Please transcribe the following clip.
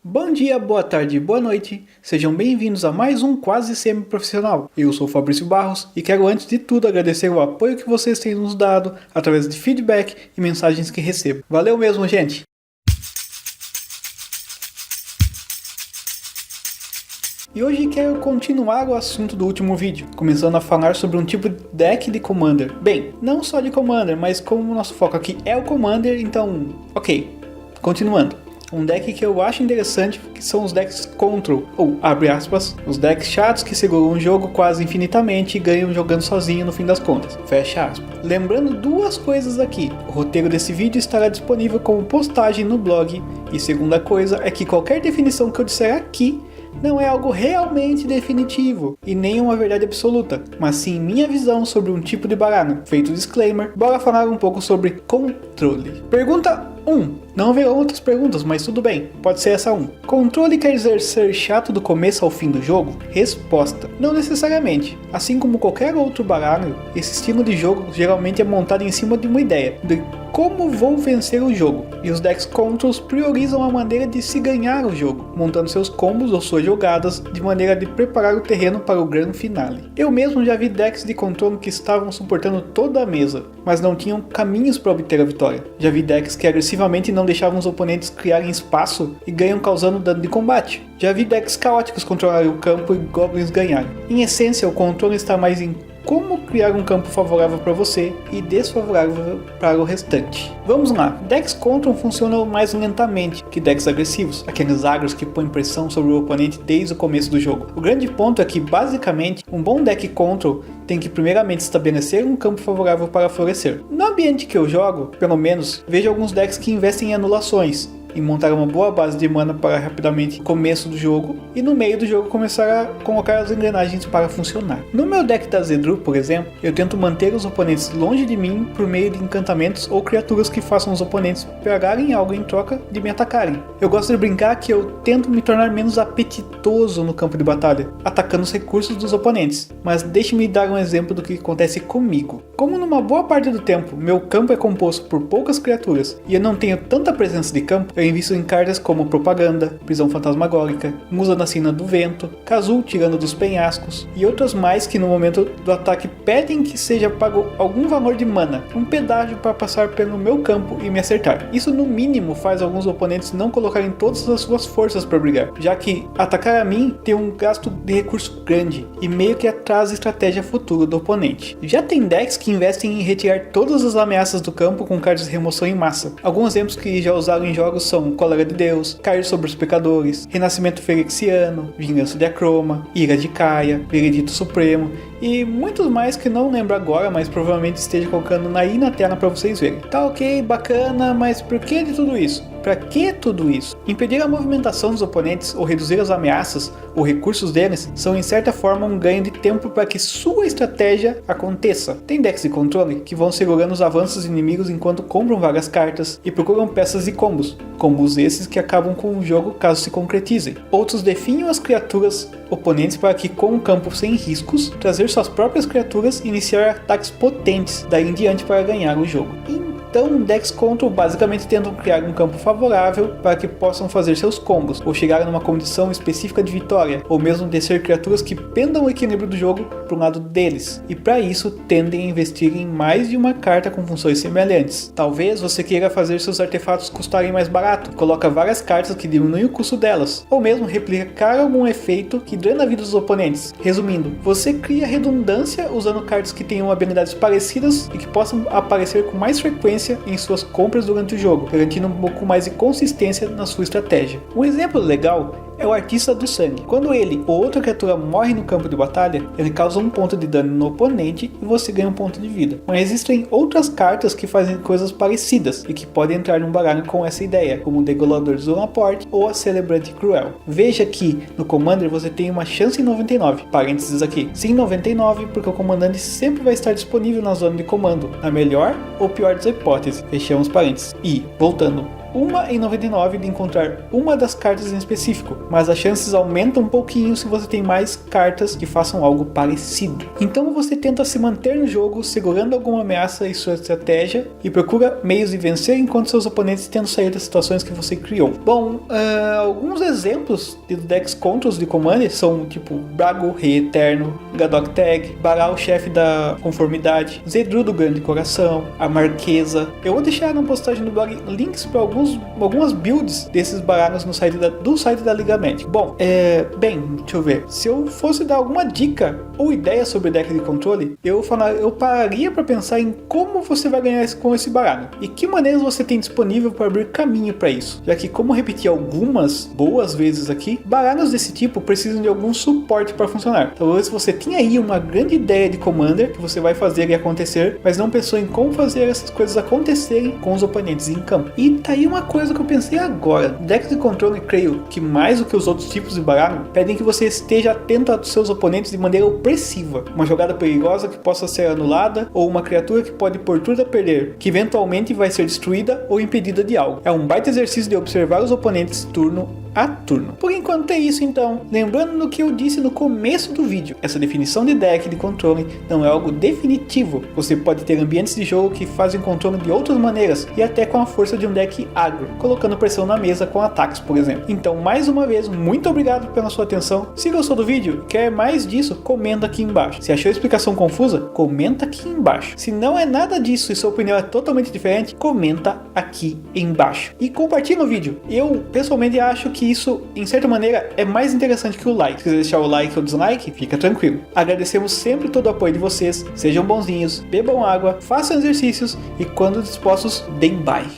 Bom dia, boa tarde, boa noite, sejam bem-vindos a mais um Quase Semi-Profissional. Eu sou Fabrício Barros e quero antes de tudo agradecer o apoio que vocês têm nos dado através de feedback e mensagens que recebo. Valeu mesmo, gente! E hoje quero continuar o assunto do último vídeo, começando a falar sobre um tipo de deck de Commander. Bem, não só de Commander, mas como o nosso foco aqui é o Commander, então, ok, continuando. Um deck que eu acho interessante que são os decks Control, ou abre aspas, os decks chatos que seguram o jogo quase infinitamente e ganham jogando sozinho no fim das contas, fecha aspas. Lembrando duas coisas aqui, o roteiro desse vídeo estará disponível como postagem no blog, e segunda coisa é que qualquer definição que eu disser aqui não é algo realmente definitivo e nem uma verdade absoluta, mas sim minha visão sobre um tipo de baralho. Feito o disclaimer, bora falar um pouco sobre controle. Pergunta 1. Não haverão outras perguntas, mas tudo bem, pode ser essa 1. Controle quer dizer ser chato do começo ao fim do jogo? Resposta: não necessariamente. Assim como qualquer outro baralho, esse estilo de jogo geralmente é montado em cima de uma ideia de como vou vencer o jogo, e os decks Controls priorizam a maneira de se ganhar o jogo, montando seus combos ou suas jogadas de maneira de preparar o terreno para o grande finale. Eu mesmo já vi decks de controle que estavam suportando toda a mesa, mas não tinham caminhos para obter a vitória. Já vi decks que agressivamente não deixavam os oponentes criarem espaço e ganham causando dano de combate. Já vi decks caóticos controlarem o campo e goblins ganharem. Em essência, o controle está mais em como criar um campo favorável para você e desfavorável para o restante. Vamos lá, decks Control funcionam mais lentamente que decks agressivos, aqueles agros que põem pressão sobre o oponente desde o começo do jogo. O grande ponto é que, basicamente, um bom deck Control tem que primeiramente estabelecer um campo favorável para florescer. No ambiente que eu jogo, pelo menos, vejo alguns decks que investem em anulações, em montar uma boa base de mana para rapidamente começo do jogo e no meio do jogo começar a colocar as engrenagens para funcionar. No meu deck da Zedruu, por exemplo, eu tento manter os oponentes longe de mim por meio de encantamentos ou criaturas que façam os oponentes pegarem algo em troca de me atacarem. Eu gosto de brincar que eu tento me tornar menos apetitoso no campo de batalha, atacando os recursos dos oponentes, mas deixe-me dar um exemplo do que acontece comigo. Como numa boa parte do tempo meu campo é composto por poucas criaturas e eu não tenho tanta presença de campo, eu invisto em cartas como Propaganda, Prisão Fantasmagórica, Musa na Sina do Vento, Kazul tirando dos penhascos e outras mais que no momento do ataque pedem que seja pago algum valor de mana, um pedágio para passar pelo meu campo e me acertar. Isso no mínimo faz alguns oponentes não colocarem todas as suas forças para brigar, já que atacar a mim tem um gasto de recurso grande e meio que atrasa a estratégia futura do oponente. Já tem decks que investem em retirar todas as ameaças do campo com cartas de remoção em massa. Alguns exemplos que já usaram em jogos são Cólera de Deus, Cair sobre os Pecadores, Renascimento Ferexiano, Vingança de Akroma, Ira de Kaia, Veredito Supremo e muitos mais que não lembro agora, mas provavelmente esteja colocando aí na tela para vocês verem. Tá ok, bacana, mas por que de tudo isso? Pra que tudo isso? Impedir a movimentação dos oponentes ou reduzir as ameaças ou recursos deles são em certa forma um ganho de tempo para que sua estratégia aconteça. Tem decks de controle que vão segurando os avanços inimigos enquanto compram várias cartas e procuram peças e combos esses que acabam com o jogo caso se concretizem. Outros definham as criaturas oponentes para que, com o campo sem riscos, trazer suas próprias criaturas e iniciar ataques potentes daí em diante para ganhar o jogo. Então, decks Control basicamente tentam criar um campo favorável para que possam fazer seus combos, ou chegar numa condição específica de vitória, ou mesmo descer criaturas que pendam o equilíbrio do jogo para o lado deles, e para isso tendem a investir em mais de uma carta com funções semelhantes. Talvez você queira fazer seus artefatos custarem mais barato, coloca várias cartas que diminuem o custo delas, ou mesmo replicar algum efeito que drena a vida dos oponentes. Resumindo, você cria redundância usando cartas que tenham habilidades parecidas e que possam aparecer com mais frequência em suas compras durante o jogo, garantindo um pouco mais de consistência na sua estratégia. Um exemplo legal é o Artista do Sangue. Quando ele ou outra criatura morre no campo de batalha, ele causa um ponto de dano no oponente e você ganha um ponto de vida. Mas existem outras cartas que fazem coisas parecidas e que podem entrar num baralho com essa ideia, como o Degolador de Zulaporte ou a Celebrante Cruel. Veja que no Commander você tem uma chance em 99, parênteses aqui, sim 99 porque o comandante sempre vai estar disponível na zona de comando, na melhor ou pior das hipóteses, fechamos parênteses. E, voltando, 1 em 99 de encontrar uma das cartas em específico, mas as chances aumentam um pouquinho se você tem mais cartas que façam algo parecido. Então você tenta se manter no jogo segurando alguma ameaça e sua estratégia e procura meios de vencer enquanto seus oponentes tentam sair das situações que você criou. Bom, alguns exemplos de decks contra os de Commander são tipo Brago, Rei Eterno, Gadok Tag, Baral, chefe da conformidade, Zedru do Grande Coração, a Marquesa. Eu vou deixar na postagem do blog links para algumas builds desses baralhos no site do site da Liga Magic. Bom, bem, deixa eu ver. Se eu fosse dar alguma dica ou ideia sobre deck de controle, eu pararia para pensar em como você vai ganhar com esse baralho e que maneiras você tem disponível para abrir caminho para isso, já que, como repeti algumas boas vezes aqui, baralhos desse tipo precisam de algum suporte para funcionar. Talvez você tenha aí uma grande ideia de Commander que você vai fazer e acontecer, mas não pensou em como fazer essas coisas acontecerem com os oponentes em campo. E tá aí uma coisa que eu pensei agora. Decks de controle, creio que mais do que os outros tipos de baralho, pedem que você esteja atento aos seus oponentes de maneira opressiva. Uma jogada perigosa que possa ser anulada, ou uma criatura que pode por tudo a perder, que eventualmente vai ser destruída ou impedida de algo. É um baita exercício de observar os oponentes turno a turno. Por enquanto é isso então. Lembrando do que eu disse no começo do vídeo, essa definição de deck de controle não é algo definitivo. Você pode ter ambientes de jogo que fazem controle de outras maneiras e até com a força de um deck agro, colocando pressão na mesa com ataques, por exemplo. Então, mais uma vez, muito obrigado pela sua atenção. Se gostou do vídeo, quer mais disso, comenta aqui embaixo. Se achou a explicação confusa, comenta aqui embaixo. Se não é nada disso e sua opinião é totalmente diferente, comenta aqui embaixo. E compartilha o vídeo. Eu, pessoalmente, acho que isso, em certa maneira, é mais interessante que o like. Se quiser deixar o like ou dislike, fica tranquilo. Agradecemos sempre todo o apoio de vocês. Sejam bonzinhos, bebam água, façam exercícios e, quando dispostos, deem bye.